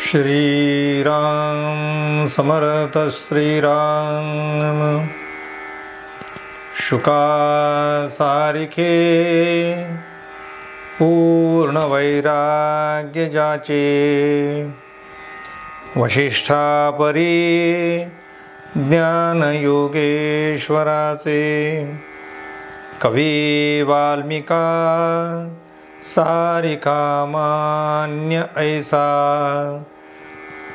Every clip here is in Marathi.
श्रीराम समर्थ श्रीराम शुका सारिखे पूर्ण वैराग्य जाचे वशिष्ठा परी ज्ञान योगेश्वराचे कवी वाल्मिका सारिका मान्य ऐसा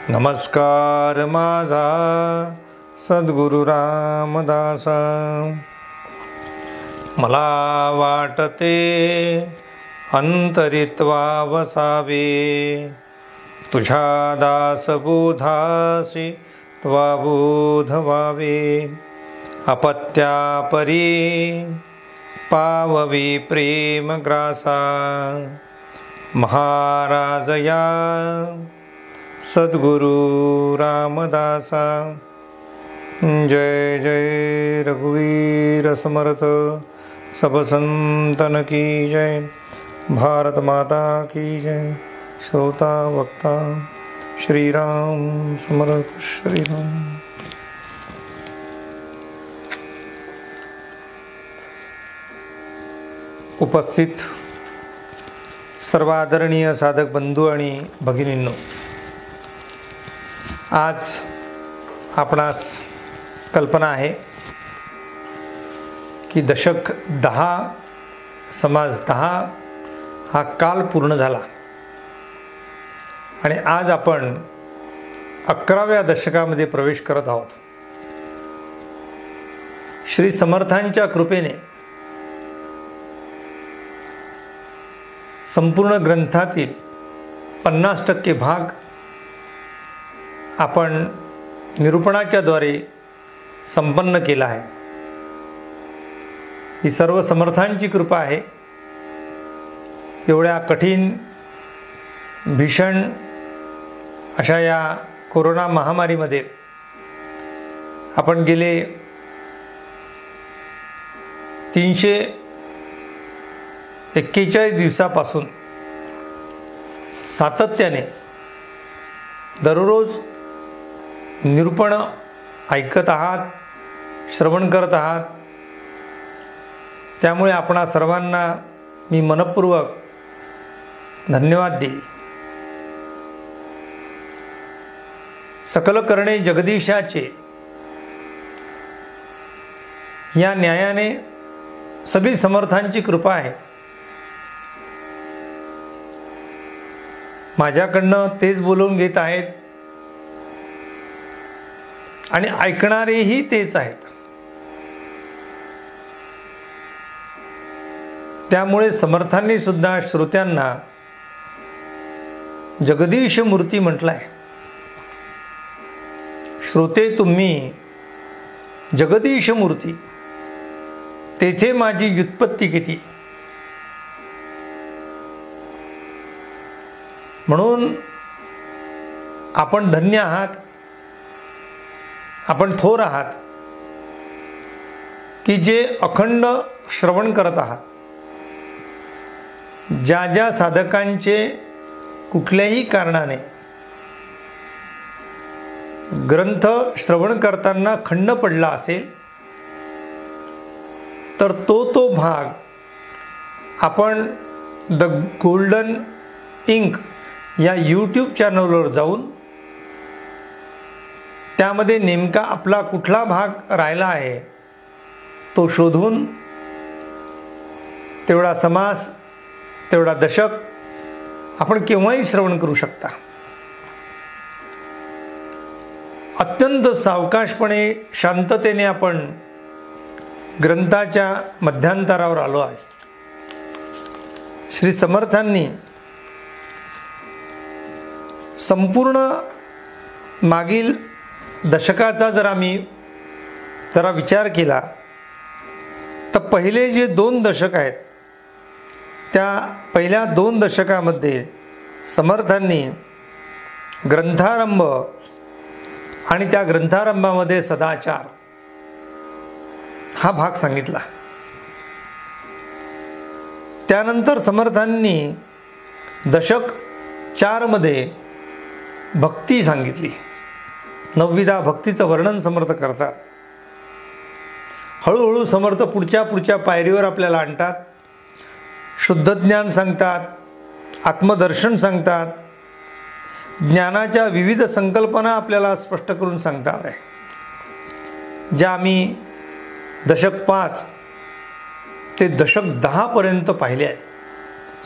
नमस्कार माझा सद्गुरु रामदासा मला वाटते अंतरित्वा वसावे तुझ्या दासबोधासी त्वा बोध व्हावे अपत्यापरी पाववी प्रेम ग्रासा महाराज या सद्गुरु रामदासा जय जय रघुवीर समर्थ सब संतन की जय भारत माता की जय श्रोता वक्ता श्रीराम समर्थ श्रीराम। उपस्थित सर्व आदरणीय साधक बंधू आणि भगिनींनो, आज आपणास कल्पना आहे की दशक 10 समाज 10 हा काल पूर्ण झाला आणि आज आपण 11व्या दशकामध्ये प्रवेश करत आहोत। श्री समर्थांच्या कृपेने संपूर्ण ग्रंथातील 50% भाग आपण निरूपणाच्या द्वारे संपन्न केला आहे। ही सर्व समर्थांची कृपा आहे। एवढ्या कठीण भीषण अशा या कोरोना महामारीमध्ये आपण गेले 341 दिवसापासून सातत्याने दररोज निरूपण ऐकत आहात, श्रवण करत आहात। त्यामुळे आपणा सर्वांना मी मनपूर्वक धन्यवाद देईल। सकल करणे जगदीशाचे या न्यायाने सगळी समर्थांची कृपा आहे। माझ्याकडनं तेच बोलवून घेत आहेत आणि ऐकणारेही तेच आहेत। त्यामुळे समर्थांनी सुद्धा श्रोत्यांना जगदीश मूर्ती म्हटलाय। श्रोते तुम्ही जगदीश मूर्ती, तेथे माझी व्युत्पत्ती किती। म्हणून आपण धन्य आहात, आपण थोर आहात की जे अखंड श्रवण करत आहात। ज्या ज्या साधकांचे कुठल्याही कारणाने ग्रंथ श्रवण करताना खंड पडला असेल तर तो भाग आपण द गोल्डन इंक या यूट्यूब चॅनलवर जाऊन त्यामध्ये नेमका आपला कुठला भाग राहिला आहे तो शोधून तेवढा समास, तेवढा दशक आपण केव्हाही श्रवण करू शकता। अत्यंत सावकाशपणे शांततेने आपण ग्रंथाच्या मध्यांतरावर आलो आहे। श्री समर्थांनी संपूर्ण मागील दशकाचा जर आम्ही जरा विचार केला तर पहिले जे 2 दशक आहेत त्या पहिल्या 2 दशकामध्ये समर्थांनी ग्रंथारंभ आणि त्या ग्रंथारंभामध्ये सदाचार हा भाग सांगितला। त्यानंतर समर्थांनी दशक 4 मध्ये भक्ती सांगितली. 9 भक्तीचं वर्णन समर्थ करतात. हळूहळू समर्थ पुढच्या पायरीवर आपल्याला आणतात. शुद्ध ज्ञान सांगतात, आत्मदर्शन सांगतात, ज्ञानाच्या विविध संकल्पना आपल्याला स्पष्ट करून सांगतात आहे, ज्या आम्ही दशक 5 ते दशक 10 पर्यंत पाहिले आहे.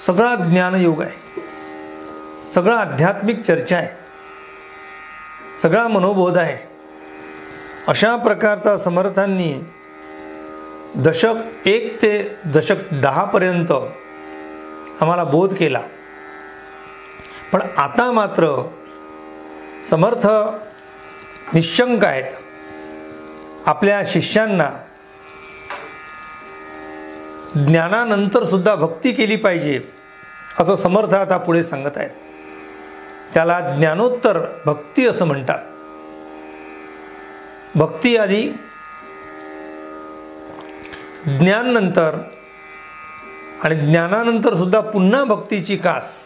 सगळा ज्ञानयोग आहे, सगळा आध्यात्मिक चर्चा आहे, सगळा मनोबोध आहे. अशा प्रकारचा समर्थांनी दशक 1 ते दशक 10 पर्यंत आम्हाला बोध केला. पण आता मात्र समर्थ निशंक आहेत. आपल्या शिष्यांना ज्ञानानंतर सुद्धा भक्ती केली पाहिजे असं समर्थ आता पुढे सांगत आहेत. त्याला ज्ञानोत्तर भक्ती असं म्हणतात. भक्ती आधी, ज्ञान नंतर आणि ज्ञानानंतर सुद्धा पुन्हा भक्तीची कास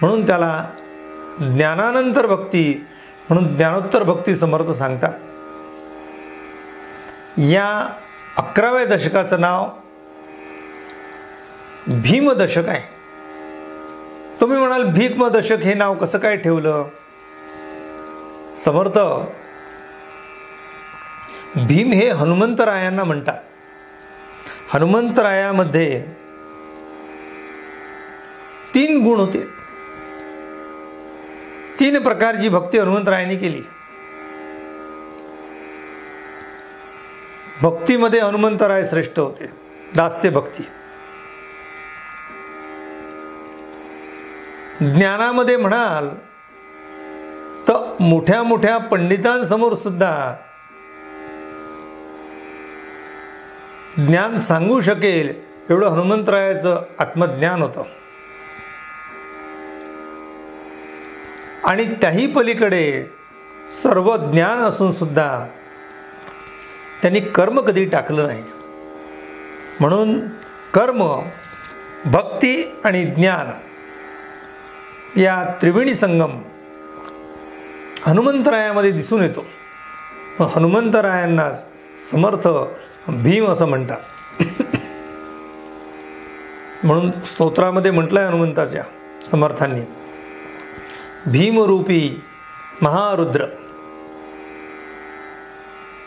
म्हणून त्याला ज्ञानानंतर भक्ती म्हणून ज्ञानोत्तर भक्ती समर्थ सांगतात. या 11व्या दशकाचं नाव भीमदशक आहे. तुम्ही म्हणाल भीष्मदशक हे नाव कसं काय ठेवलं? समर्थ भीम हे हनुमंतरायांना म्हणतात. हनुमंतरायामध्ये 3 गुण होते. 3 प्रकारची भक्ती हनुमंतरायांनी केली. भक्तीमध्ये हनुमंतराय श्रेष्ठ होते. दास्य भक्ती. ज्ञानामध्ये म्हणाल तर मोठ्या मोठ्या पंडितांसमोर सुद्धा ज्ञान सांगू शकेल एवढं हनुमंतरायाचं आत्मज्ञान होतं. आणि त्याही पलीकडे सर्व ज्ञान असून सुद्धा त्यांनी कर्म कधी टाकलं नाही. म्हणून कर्म, भक्ती आणि ज्ञान या त्रिवेणी संगम हनुमंतरायामध्ये दिसून येतो. हनुमंतरायांना समर्थ भीम असं म्हणतात. म्हणून स्तोत्रामध्ये म्हटलंय हनुमंताच्या समर्थांनी, भीमरूपी महारुद्र.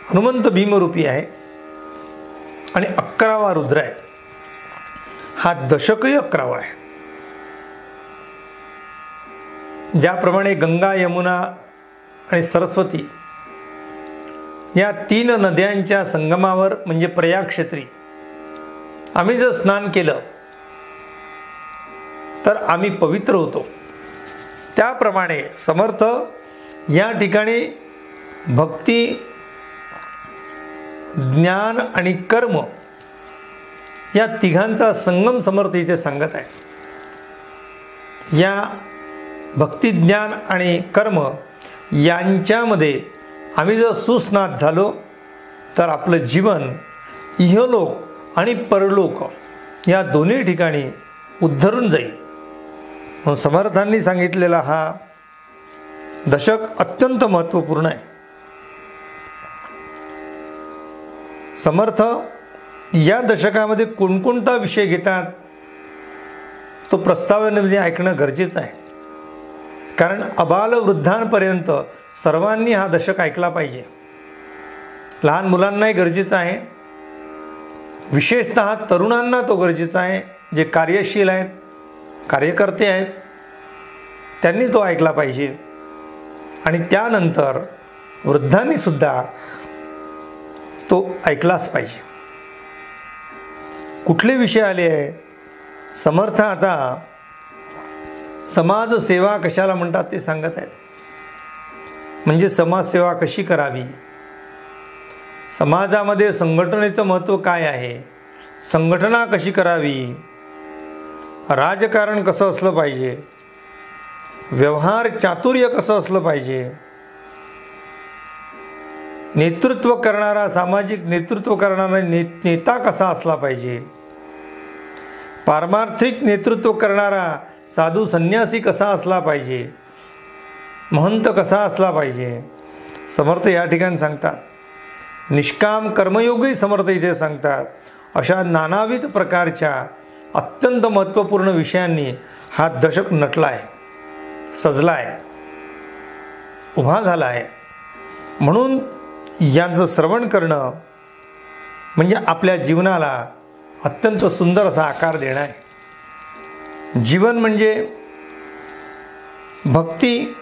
हनुमंत भीमरूपी आहे आणि 11वा रुद्र आहे. हा दशकही 11वा आहे. ज्याप्रमाणे गंगा, यमुना आणि सरस्वती या 3 नद्यांच्या संगमावर म्हणजे प्रयाग क्षेत्री आम्ही जर स्नान केलं तर आम्ही पवित्र होतो, त्याप्रमाणे समर्थ या ठिकाणी भक्ती, ज्ञान आणि कर्म या तिघांचा संगम समर्थ इथे सांगत आहे. या भक्ती, ज्ञान आणि कर्म यांच्यामध्ये आम्ही जर सुस्नात झालो तर आपलं जीवन इहलोक आणि परलोक या दोन्ही ठिकाणी उद्धरून जाईल. म्हणून समर्थांनी सांगितलेला हा दशक अत्यंत महत्त्वपूर्ण आहे. समर्थ या दशकामध्ये कोणकोणता विषय घेतात तो प्रस्तावनेमध्ये ऐकणं गरजेचं आहे. कारण अबालवृद्धांपर्यंत सर्वांनी हा दशक ऐकला पाहिजे. लहान मुलांनाही गरजेचं आहे, विशेषतः तरुणांना तो गरजेचा आहे. जे कार्यशील आहेत, कार्यकर्ते आहेत, त्यांनी तो ऐकला पाहिजे. आणि त्यानंतर वृद्धांनी सुद्धा तो ऐकलाच पाहिजे. कुठले विषय आले आहे? समर्थ आता समाजसेवा कशाला म्हणतात ते सांगत आहेत. म्हणजे समाजसेवा कशी करावी, समाजामध्ये संघटनेचं महत्त्व काय आहे, संघटना कशी करावी, राजकारण कसं असलं पाहिजे, व्यवहार चातुर्य कसं असलं पाहिजे, नेतृत्व करणारा, सामाजिक नेतृत्व करणारा नेता कसा असला पाहिजे, पारमार्थिक नेतृत्व करणारा साधू संन्यासी कसा असला पाहिजे, महंत कसा असला पाहिजे समर्थ या ठिकाणी सांगतात. निष्काम कर्मयोगी समर्थ इथे सांगतात. अशा नानाविध प्रकारच्या अत्यंत महत्त्वपूर्ण विषयांनी हा दशक नटला आहे, सजला आहे, उभा झाला आहे. म्हणून यांचं श्रवण करणं म्हणजे आपल्या जीवनाला अत्यंत सुंदर असा आकार देणं आहे. जीवन म्हणजे भक्ती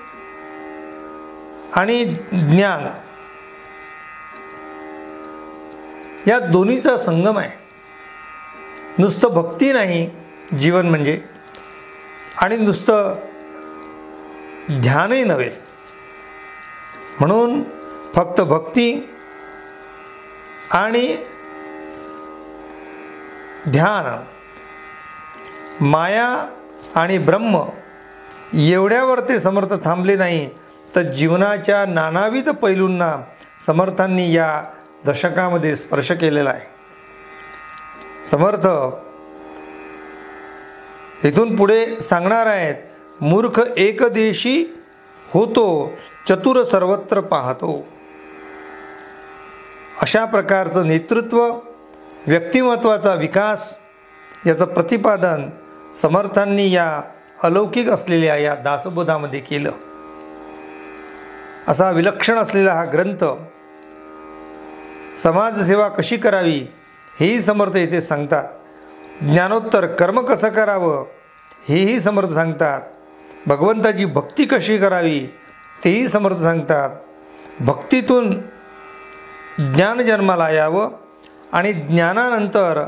आणि ज्ञान या दोन्हीचा संगम आहे. नुसतं भक्ती नाही जीवन म्हणजे, आणि नुसतं ध्यानही नव्हे. म्हणून फक्त भक्ती आणि ध्यान, माया आणि ब्रह्म एवढ्यावर ते समर्थ थांबले नाही, तर जीवनाच्या नानाविध पैलूंना समर्थांनी या दशकामध्ये स्पर्श केलेला आहे. समर्थ इथून पुढे सांगणार आहेत, मूर्ख एकदेशी होतो, चतुर सर्वत्र पाहतो. अशा प्रकारचं नेतृत्व, व्यक्तिमत्वाचा विकास याचं प्रतिपादन समर्थांनी या अलौकिक असलेल्या या दासबोधामध्ये केलं. असा विलक्षण असलेला हा ग्रंथ, समाजसेवा कशी करावी हेही समर्थ इथे सांगतात. ज्ञानोत्तर कर्म कसं करावं हेही समर्थ सांगतात. भगवंताची भक्ती कशी करावी तेही समर्थ सांगतात. भक्तीतून ज्ञान जन्माला यावं आणि ज्ञानानंतर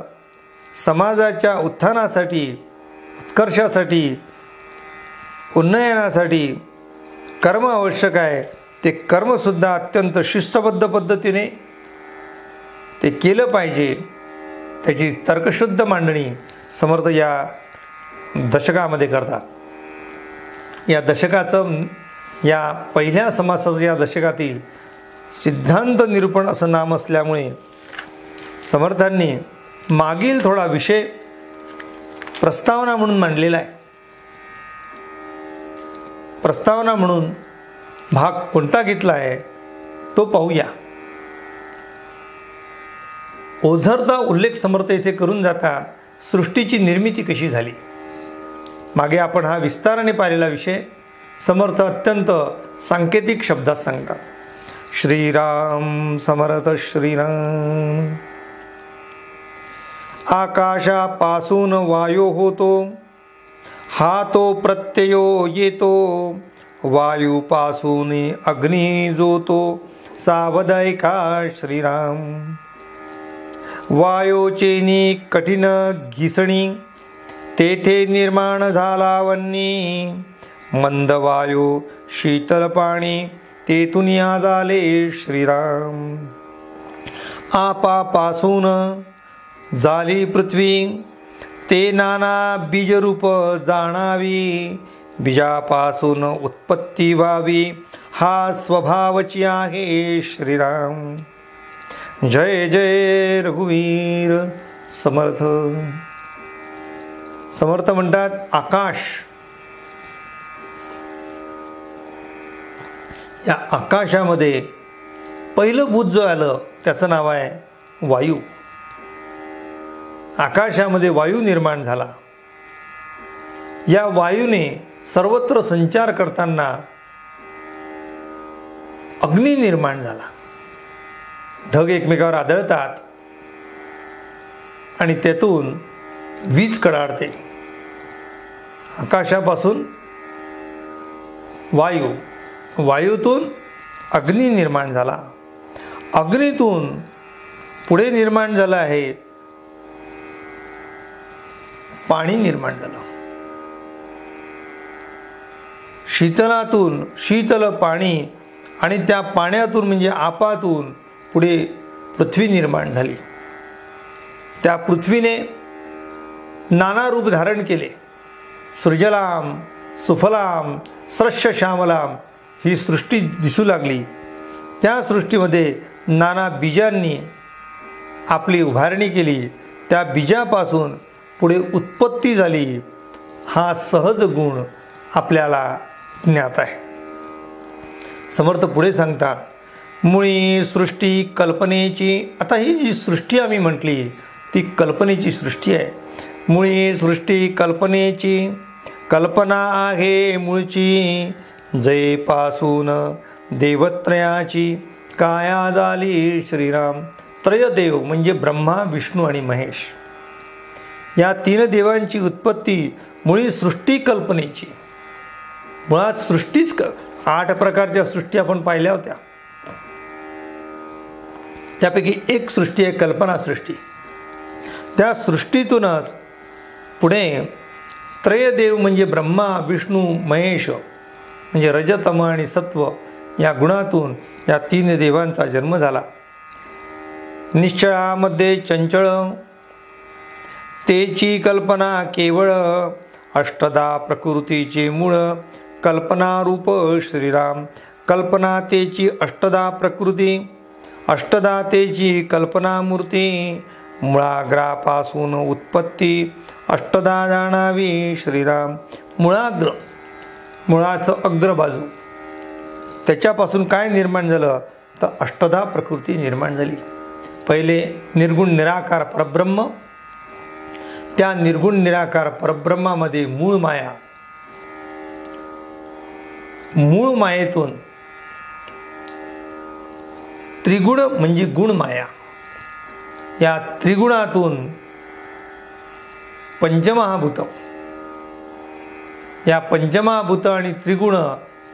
समाजाच्या उत्थानासाठी, उत्कर्षासाठी, उन्नयनासाठी कर्म आवश्यक आहे. ते कर्मसुद्धा अत्यंत शिस्तबद्ध पद्धतीने ते केलं पाहिजे. त्याची तर्कशुद्ध मांडणी समर्थ या दशकामध्ये करतात. या दशकाचं, या पहिल्या समासाचं या दशकातील सिद्धांत निरूपण असं नाम असल्यामुळे समर्थांनी मागील थोडा विषय प्रस्तावना म्हणून मांडलेला आहे. प्रस्तावना म्हणून भाग कोणता घेतला आहे तो पाहूया. ओझरचा उल्लेख समर्थ इथे करून जातात. सृष्टीची निर्मिती कशी झाली, मागे आपण हा विस्ताराने पाहिलेला विषय समर्थ अत्यंत सांकेतिक शब्दात सांगतात. श्रीराम समर्थ श्रीराम. आकाशापासून वायू होतो, हा तो प्रत्ययो येतो, वायूपासून अग्नी जोतो, सावध ऐका श्रीराम. वायोचेनी कठीण घिसणी, तेथे निर्माण झाला वन्नी, मंद वायू शीतल पाणी, तेथून झाले श्रीराम. आपापासून झाली पृथ्वी, ते नाना बीजरूप जाणावी, बीजापासून उत्पत्ती व्हावी, हा स्वभावची आहे श्रीराम. जय जय रघुवीर समर्थ. समर्थ म्हणतात आकाश, या आकाशामध्ये पहिलं भूत जो आलं त्याचं नाव आहे वायू. आकाशामध्ये वायू निर्माण झाला. या वायूने सर्वत्र संचार करताना अग्नी निर्माण झाला. ढग एकमेकावर आदळतात आणि त्यातून वीज कडाडते. आकाशापासून वायू, वायूतून अग्नी निर्माण झाला. अग्नीतून पुढे निर्माण झालं आहे पाणी निर्माण झालं. शीतलातून शीतल पाणी आणि त्या पाण्यातून म्हणजे आपातून पुढे पृथ्वी निर्माण झाली. त्या पृथ्वीने नाना रूप धारण केले. सृजलाम सुफलाम सृश्य श्यामलाम ही सृष्टी दिसू लागली. त्या सृष्टीमध्ये नाना बीजांनी आपली उभारणी केली. त्या बीजापासून पुढे उत्पत्ती झाली. हा सहज गुण आपल्याला ज्ञात आहे. समर्थ पुढे सांगतात, मुळी सृष्टी कल्पनेची. आता ही जी सृष्टी आम्ही म्हटली ती कल्पनेची सृष्टी आहे. मुळी सृष्टी कल्पनेची, कल्पना आहे मूळची, जयपासून देवत्रयाची काया झाली श्रीराम. त्रयदेव म्हणजे ब्रह्मा, विष्णू आणि महेश, या तीन देवांची उत्पत्ती मुळी सृष्टी कल्पनेची. मुळात सृष्टीच 8 प्रकारच्या सृष्टी आपण पाहिल्या होत्या. त्यापैकी एक सृष्टी आहे कल्पना सृष्टी. त्या सृष्टीतूनच पुढे त्रयदेव म्हणजे ब्रह्मा, विष्णू, महेश म्हणजे रज, तम आणि सत्व या गुणातून या 3 देवांचा जन्म झाला. निश्चळामध्ये चंचळ तेची कल्पना केवळ, अष्टदा प्रकृतीचे मूळ कल्पनारूप श्रीराम. कल्पना तेची अष्टदा प्रकृती, अष्टदा तेची कल्पनामूर्ती, मुळाग्रापासून उत्पत्ती अष्टदा जाणावी श्रीराम. मुळाग्र, मुळाचं अग्रबाजू, त्याच्यापासून काय निर्माण झालं तर अष्टदा प्रकृती निर्माण झाली. पहिले निर्गुण निराकार परब्रह्म, त्या निर्गुण निराकार परब्रह्मामध्ये मूळ माया, मूळ मायेतून त्रिगुण म्हणजे गुण माया, या त्रिगुणातून पंचमहाभूत, या पंचमहाभूत आणि त्रिगुण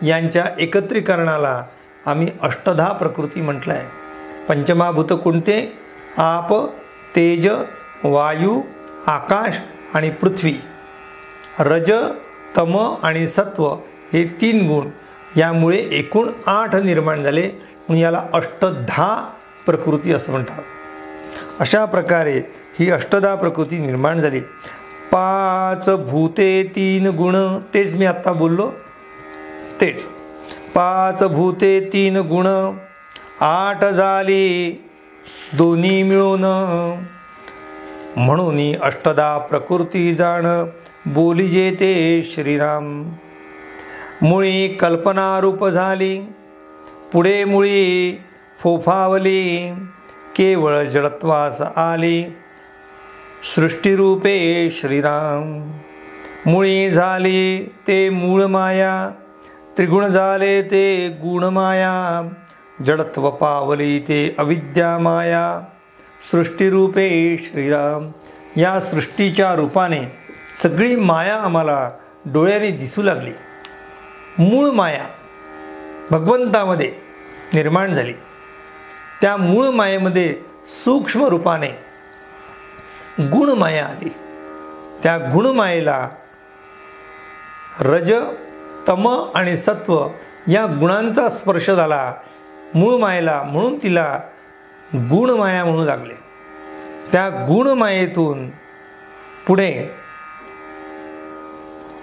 यांच्या एकत्रीकरणाला आम्ही अष्टधा प्रकृती म्हटलं आहे. पंचमहाभूत कोणते? आप, तेज, वायू, आकाश आणि पृथ्वी. रज, तम आणि सत्व हे 3 गुण, यामुळे एकूण 8 निर्माण झाले, म्हणून याला अष्टधा प्रकृती असं म्हणतात. अशा प्रकारे ही अष्टधा प्रकृती निर्माण झाली. 5 भूते 3 गुण, तेच मी आत्ता बोललो तेच. 5 भूते 3 गुण, 8 झाली दोन्ही मिळून, म्हणून अष्टधा प्रकृती जाण बोलिजे ते श्रीराम. मुळी कल्पनारूप झाली, पुढे मुळी फोफावली, केवळ जडत्वास आली सृष्टीरूपे श्रीराम. मुळी झाली ते मूळ माया, त्रिगुण झाले ते गुण माया, जडत्व पावली ते अविद्या माया सृष्टीरूपे श्रीराम. या सृष्टीच्या रूपाने सगळी माया आम्हाला डोळ्याने दिसू लागली. मूळ माया भगवंतामध्ये निर्माण झाली. त्या मूळ मायेमध्ये सूक्ष्म रूपाने गुणमाया आली. त्या गुणमायेला रज, तम आणि सत्व या गुणांचा स्पर्श झाला मूळ मायेला, म्हणून तिला गुणमाया म्हणू लागले. त्या गुणमायेतून पुढे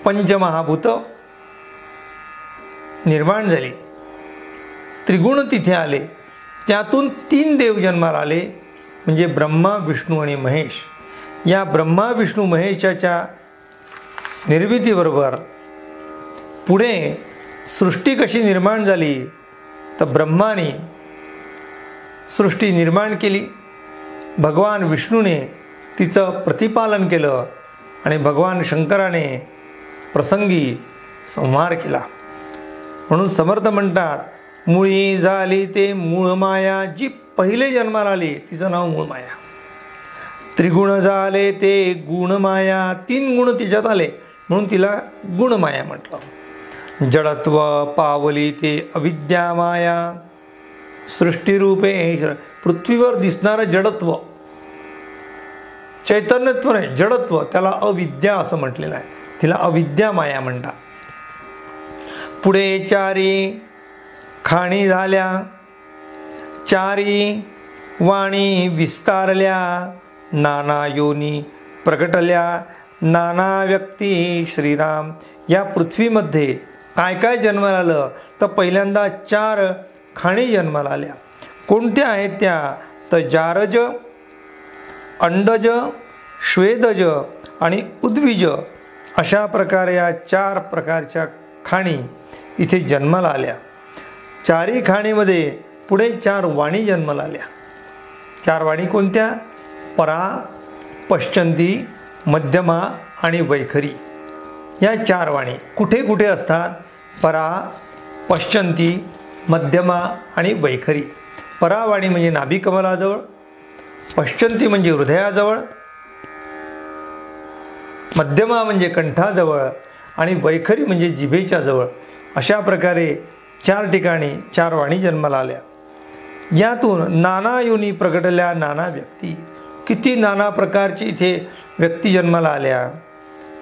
पंचमहाभूत निर्माण झाली, त्रिगुण तिथे आले, त्यातून 3 देव जन्माला आले, म्हणजे ब्रह्मा, विष्णू आणि महेश. या ब्रह्मा, विष्णू, महेशाच्या निर्मितीबरोबर पुढे सृष्टी कशी निर्माण झाली तर ब्रह्माने सृष्टी निर्माण केली, भगवान विष्णूने तिचं प्रतिपालन केलं आणि भगवान शंकराने प्रसंगी संहार केला. म्हणून समर्थ म्हणतात, मुळी झाली ते मूळ माया, जी पहिले जन्माला आली तिचं नाव मूळ माया. त्रिगुण झाले ते गुणमाया, 3 गुण तिच्यात आले म्हणून तिला गुणमाया म्हटलं. जडत्व पावली ते अविद्या माया सृष्टीरूपे. पृथ्वीवर दिसणारं जडत्व, चैतन्यत्व नाही, जडत्व, त्याला अविद्या असं म्हटलेलं आहे. तिला अविद्या माया म्हणतात. पुढे 4 खाणी झाल्या, 4 वाणी विस्तारल्या, नाना योनी प्रगटल्या, नाना व्यक्ती श्रीराम. या पृथ्वीमध्ये काय काय जन्माला आलं तर पहिल्यांदा 4 खाणी जन्माला आल्या. कोणत्या आहेत त्या तर जारज, अंडज, श्वेदज आणि उद्विज. अशा प्रकारे या 4 प्रकारच्या खाणी इथे जन्माला आल्या. चारी खाणीमध्ये पुढे 4 वाणी जन्माला आल्या. 4 वाणी कोणत्या? परा, पश्चंती, मध्यमा आणि वैखरी. या 4 वाणी कुठे कुठे असतात? परा, पश्चंती, मध्यमा आणि वैखरी. परावाणी म्हणजे नाभिकमलाजवळ, पश्चंती म्हणजे हृदयाजवळ, मध्यमा म्हणजे कंठाजवळ आणि वैखरी म्हणजे जिभेच्या जवळ. अशा प्रकारे 4 ठिकाणी 4 वाणी जन्माला आल्या. यातून नाना योनी प्रगटल्या नाना व्यक्ती. किती नाना प्रकारची इथे व्यक्ती जन्माला आल्या,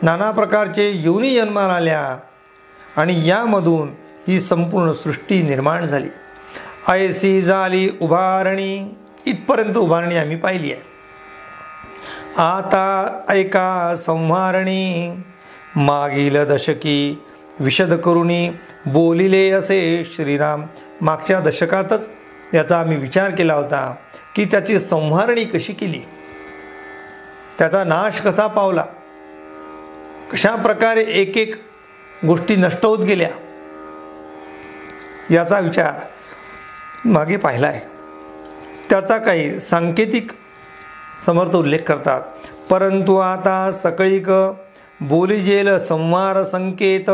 नाना प्रकारचे योनी जन्माला आल्या आणि यामधून ही संपूर्ण सृष्टी निर्माण झाली. ऐसी झाली उभारणी. इथपर्यंत उभारणी आम्ही पाहिली आहे. आता ऐका संहारणी. मागील दशकी विशद करुणी बोलिले असे श्रीराम. मागच्या दशकातच याचा आम्ही विचार केला होता की त्याची संहारणी कशी केली, त्याचा नाश कसा पावला, कशा प्रकारे एक एक गोष्टी नष्ट होत गेल्या, याचा विचार मागे पाहिला आहे. त्याचा काही सांकेतिक समर्थ उल्लेख करतात. परंतु आता सकळीक बोलिजेल संवार संकेत.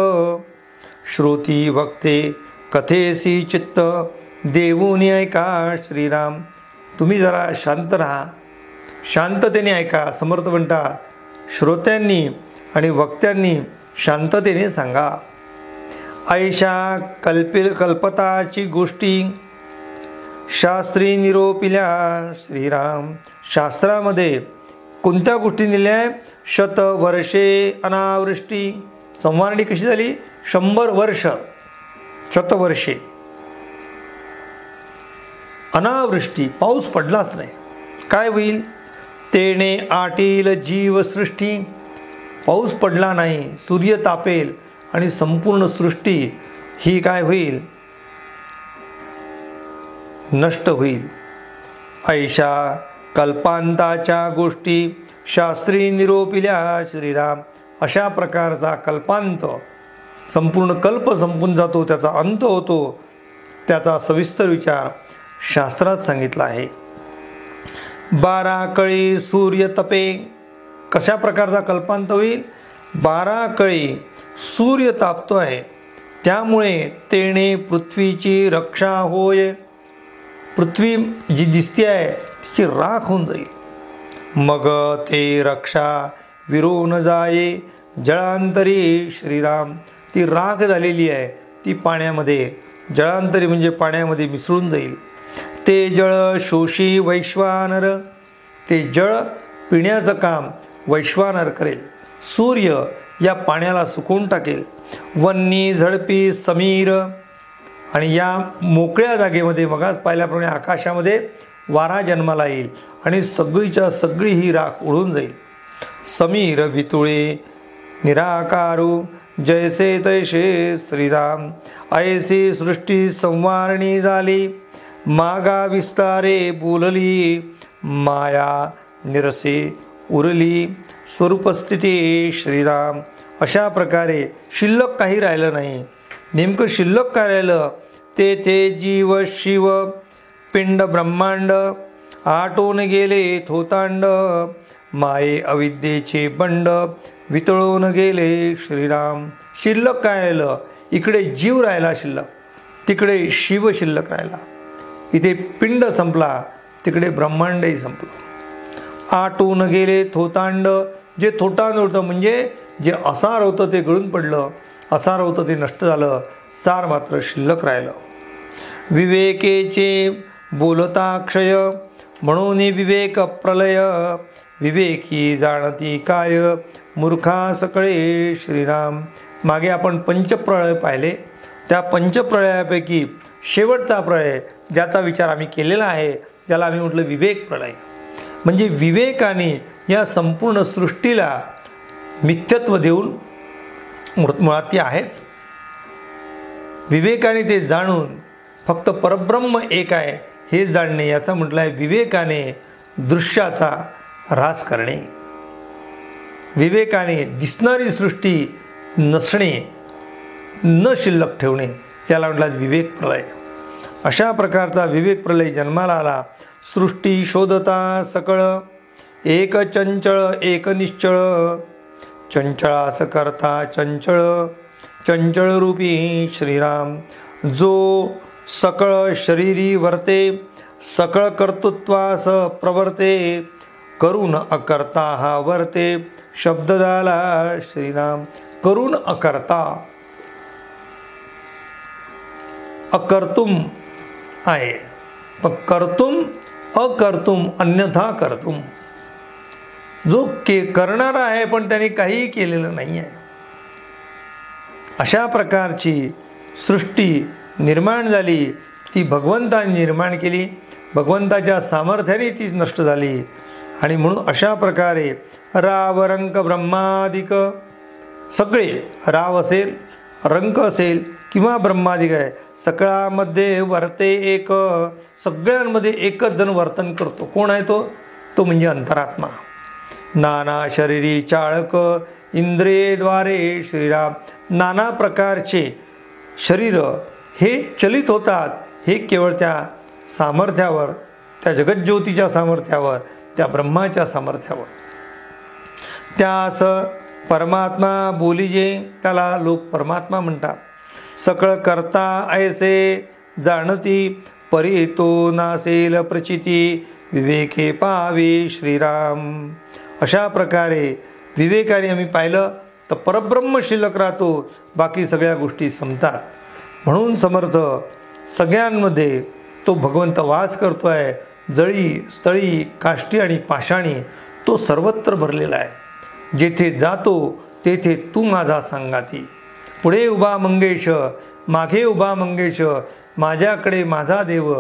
श्रोती वक्ते कथेसी चित्त देऊनी ऐका श्रीराम. तुम्ही जरा शांत राहा, शांततेने ऐका. समर्थ म्हणतात श्रोत्यांनी आणि वक्त्यांनी शांततेने सांगा. ऐशा कल्पताची गोष्टी शास्त्री निरोपिल्या श्रीराम. शास्त्रामध्ये कोणत्या गोष्टी दिल्या आहे? 100 वर्षे अनावृष्टी. संवारणी कशी झाली? 100 वर्ष, 100 वर्षे अनावृष्टी, पाऊस पडलाच नाही. काय होईल? तेने आटील जीवसृष्टी. पाऊस पडला नाही, सूर्य तापेल आणि संपूर्ण सृष्टी ही काय होईल? नष्ट होईल. ऐशा कल्पांताच्या गोष्टी शास्त्री निरोपिल्या श्रीराम. अशा प्रकारचा कल्पांत, संपूर्ण कल्प संपून जातो, त्याचा अंत होतो, त्याचा सविस्तर विचार शास्त्रात सांगितला आहे. 12 कळी सूर्य तपे. कशा प्रकारचा कल्पांत होईल? 12 कळी सूर्य तापतो आहे, त्यामुळे तेने पृथ्वीची रक्षा होय. पृथ्वी जी दिसते आहे तिची राख होऊन जाईल. मग ते रक्षा विरून जाये जळांतरी श्रीराम. ती राख झालेली आहे, ती पाण्यामध्ये, जळांतरी म्हणजे पाण्यामध्ये मिसळून जाईल. ते जळ शोषी वैश्वानर. ते जळ पिण्याचं काम वैश्वानर करेल. सूर्य या पाण्याला सुकवून टाकेल. वन्नी झडपी समीर. आणि या मोकळ्या जागेमध्ये मगाच पाहिल्याप्रमाणे आकाशामध्ये वारा जन्माला येईल आणि सगळीच्या सगळी ही राख उडून जाईल. समीर वितुळे निराकारू जैसे तैसे श्रीराम. ऐसी सृष्टी संवारणी झाली. मागा विस्तारे बोलली माया निरसे उरली स्वरूपस्थिती श्रीराम. अशा प्रकारे शिल्लक काही राहिलं नाही. नेमकं शिल्लक काय राहिलं? तेथे जीव शिव पिंड ब्रह्मांड आटून गेले थोतांड. माये अविद्येचे बंड वितळून गेले श्रीराम. शिल्लक काय राहिलं? इकडे जीव राहिला शिल्लक, तिकडे शिव शिल्लक राहिला. इथे पिंड संपला, तिकडे ब्रह्मांडही संपलं. आटून गेले थोतांड. जे थोतांड होतं म्हणजे जे असार होतं ते गळून पडलं, असार होतं ते नष्ट झालं, सार मात्र शिल्लक राहिलं. विवेकेचे बोलता क्षय म्हणून विवेक प्रलय. विवेकी जाणती काय मूर्खा सकळे श्रीराम. मागे आपण पंचप्रळय पाहिले. त्या पंचप्रळयापैकी शेवटचा प्रळय ज्याचा विचार आम्ही केलेला आहे त्याला आम्ही म्हटलं विवेक प्रळय. म्हणजे विवेकाने या संपूर्ण सृष्टीला मिथ्यत्व देऊन, मुळात ती आहेच, विवेकाने ते जाणून फक्त परब्रह्म एक आहे हे जाणणे, याचा म्हटलं आहे विवेकाने दृश्याचा ऱ्हास करणे. विवेकाने दिसणारी सृष्टी नसणे, न शिल्लक ठेवणे, याला म्हटलं विवेक प्रलय. अशा प्रकारचा विवेक प्रलय जन्माला आला. सृष्टी शोधता सकळ, एक चंचळ एक निश्चळ, चंचळास करता चंचळ, चंचळ रूपी श्रीराम. जो सकळ शरीरी वर्ते, सकळ कर्तृत्वास प्रवर्ते, करून अकर्ता हा वर्ते, शब्द झाला श्रीराम. करून अकर्ता, अकर्तुम आहे, पण कर्तुम अकर्तुम अन्यथा कर्तुम. जो करणारा आहे पण त्याने काहीही केलेलं नाही आहे. अशा प्रकारची सृष्टी निर्माण झाली, ती भगवंताने निर्माण केली, भगवंताच्या सामर्थ्याने ती नष्ट झाली. आणि म्हणून अशा प्रकारे राव रंक ब्रह्मादिक सगळे, राव असेल रंक असेल किंवा ब्रह्मादिक आहे, सगळ्यामध्ये वर्ते एक, सगळ्यांमध्ये एकच जण वर्तन करतो. कोण आहे तो? तो म्हणजे अंतरात्मा. नाना शरीरी चाळक इंद्रियद्वारे श्रीराम. नाना प्रकारचे शरीर हे चलित होतात, हे केवळ त्या सामर्थ्यावर, त्या जगज्योतीच्या सामर्थ्यावर, त्या ब्रह्माच्या सामर्थ्यावर. त्यास परमात्मा बोलिजे, त्याला लोक परमात्मा म्हणतात. सकळ करता ऐसे जाणती, परी तो नासेल प्रचिती, विवेके पावे श्रीराम. अशा प्रकारे विवेकाने आम्ही पाहिलं तर परब्रह्म शिल्लक राहतो, बाकी सगळ्या गोष्टी संपतात. म्हणून समर्थ सगळ्यांमध्ये तो भगवंत वास करतो आहे. जळी स्थळी काष्टी आणि पाषाणी तो सर्वत्र भरलेला आहे. जेथे जातो तेथे तू माझा संगाती. पुढे उभा मंगेश, मागे उभा मंगेश, माझ्याकडे माझा देव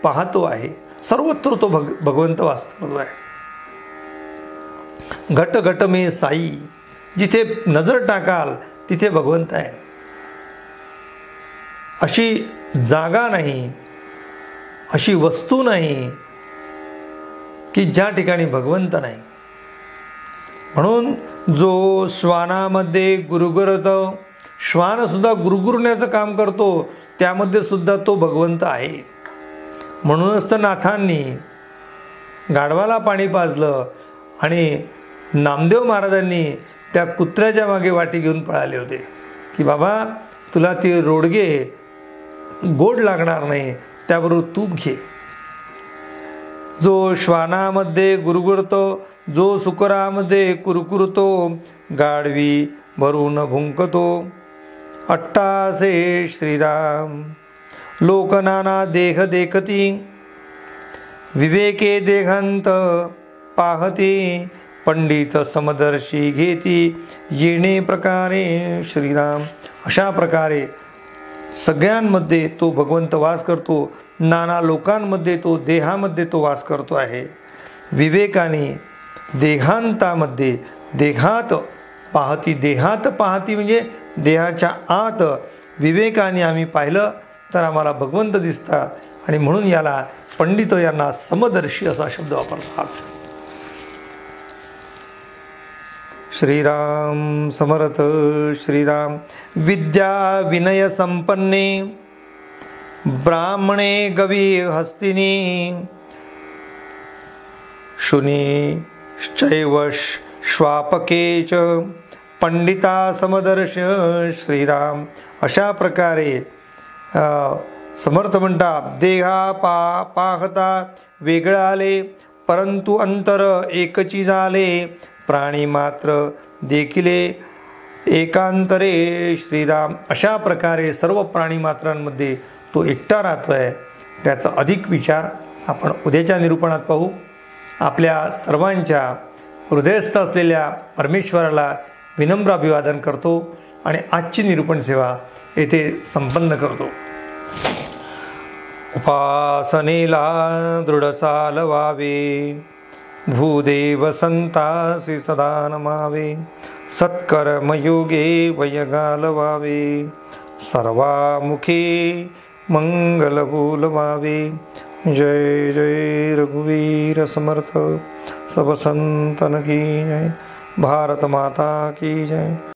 पाहतो आहे. सर्वत्र तो भगवंत वास करतो आहे. घट घट मे साई, जिथे नजर टाकाल तिथे भगवंत आहे. अशी जागा नाही, अशी वस्तू नाही की ज्या ठिकाणी भगवंत नाही. म्हणून जो श्वानामध्ये गुरुगुरतो, श्वान सुद्धा गुरुगुरण्याचं काम करतो, त्यामध्ये सुद्धा तो भगवंत आहे. म्हणूनच तर नाथांनी गाढवाला पाणी पाजलं आणि नामदेव महाराजांनी त्या कुत्र्याच्या मागे वाटी घेऊन पळाले होते की बाबा तुला ते रोडगे गोड लागणार नाही, त्याबरोबर तूप घे. जो श्वानामध्ये गुरगुरतो, जो सुकरामध्ये कुरकुरतो, गाढवी भरून भुंकतो, अट्टासे श्रीराम. लोक नाना देह देखती, विवेके देहांत पाहती, पंडित समदर्शी घेती, येणे प्रकारे श्रीराम. अशा प्रकारे सगळ्यांमध्ये तो भगवंत वास करतो. नाना लोकांमध्ये तो, देहामध्ये तो वास करतो आहे. विवेकाने देहांतामध्ये, देहात पाहती, देहात पाहती म्हणजे देहाच्या आत विवेकाने आम्ही पाहिलं तर आम्हाला भगवंत दिसतात. आणि म्हणून याला पंडित यांना समदर्शी असा शब्द वापरतात. श्रीराम समर्थ श्रीराम. विद्या विनय संपन्ने, ब्राह्मणे गवी हस्तिनी, शुनी चैव श्वापके च, पंडिता समदर्श श्रीराम. अशा प्रकारे समर्थ म्हणतात, देहा पाहता वेगळा आले, परंतु अंतर एकची झाले, प्राणी मात्र देखिले एकांतरे श्रीराम. अशा प्रकारे सर्व प्राणी मात्रांमध्ये तो एकटा राहतो आहे. त्याचा अधिक विचार आपण उद्याच्या निरूपणात पाहू. आपल्या सर्वांच्या हृदयस्थ असलेल्या परमेश्वराला विनम्र अभिवादन करतो आणि आजची निरूपण सेवा येथे संपन्न करतो. उपासनेला दृढ चालवावे, भूदेव संतासी सदा नमावे, सत्कर्मयोगे वय घालवावे, सर्वामुखे मंगल बोलवावे. जय जय रघुवीर समर्थ. सब संतन की जय. भारत माता की जय.